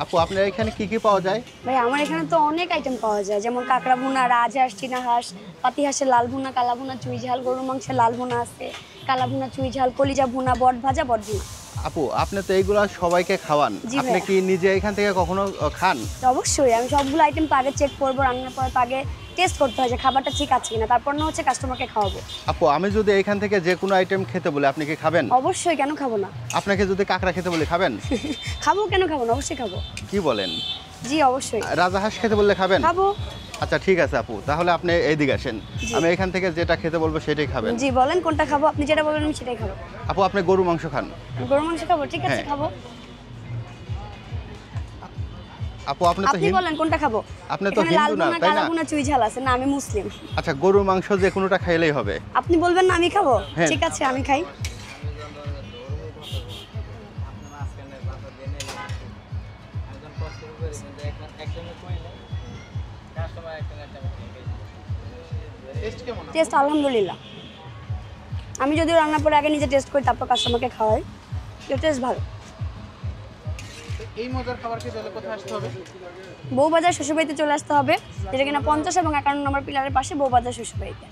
আপু আপনার এখানে কি কি পাওয়া যায়? ভাই আমার এখানে তো অনেক আইটেম পাওয়া যায়, যেমন কাঁকড়া ভুনা, রাজহাঁস, চীনা হাঁস, পাতি হাঁসের লাল ভুনা, কালা ভুনা, চুই ঝাল, গরুর মাংসের লাল ভুনা আছে, কালা ভুনা, চুই ঝাল, কলিজা ভুনা, বট ভাজা, বট ভুনা। আপু আপনি তো এইগুলা সবাইকে খাওয়ান, জি আপনি ভাইয়া। কি নিজে এখান থেকে কখনো খান? তো অবশ্যই আমি সবগুলো আইটেম তো আগে চেক করবো, রান্নার পর তো আগে টেস্ট করতে হয় যে খাবারটা ঠিক আছে কিনা, তারপর না হচ্ছে কাস্টমারকে খাওয়াবো। আপু আমি যদি এখান থেকে যে কোনো আইটেম খেতে বলি আপনি কি খাবেন? অবশ্যই, কেন খাবো না? আপনাকে যদি কাঁকড়া খেতে বলি খাবেন? খাবো, কেন খাবো না, অবশ্যই খাবো। কি বলেন? জি অবশ্যই রাজহাঁস খেতে বললে খাবেন? খাবো। আচ্ছা ঠিক আছে আপু, তাহলে আপনি এইদিকে আসেন, জি। আমি এখান থেকে যেটা খেতে বলবো সেটাই খাবেন। জি বলেন কোনটা খাবো, আপনি যেটা বলবেন আমি সেটাই খাবো। আপু আপনি গরু মাংস খান? গরু মাংস খাবো, ঠিক আছে হ্যাঁ। খাবো। আপু আপনি তো আপনি বলেন কোনটা খাবো। আপনি তো এখানে লাল হিন্দু না, ভুনা, তাই কালা না? ভুনা, চুই ঝাল আছে। না আমি মুসলিম। আচ্ছা গরুর মাংস যে কোনোটা খাইলেই হবে। আপনি বলবেন না আমি খাবো, হ্যাঁ। ঠিক আছে আমি খাই। টেস্ট আলহামদুলিল্লাহ। আমি যদিও রান্নার পরে আগে নিজে টেস্ট করি, তারপর কাস্টমারকে খাওয়াই। টেস্ট ভালো। এই মজার খাবার খেতে হলে কোথায় আসতে হবে? বউবাজার শ্বশুরবাড়িতে চলে আসতে হবে, যেটা কিনা 50 এবং 51 নম্বর পিলারের পাশে বউবাজার শ্বশুরবাড়িতে।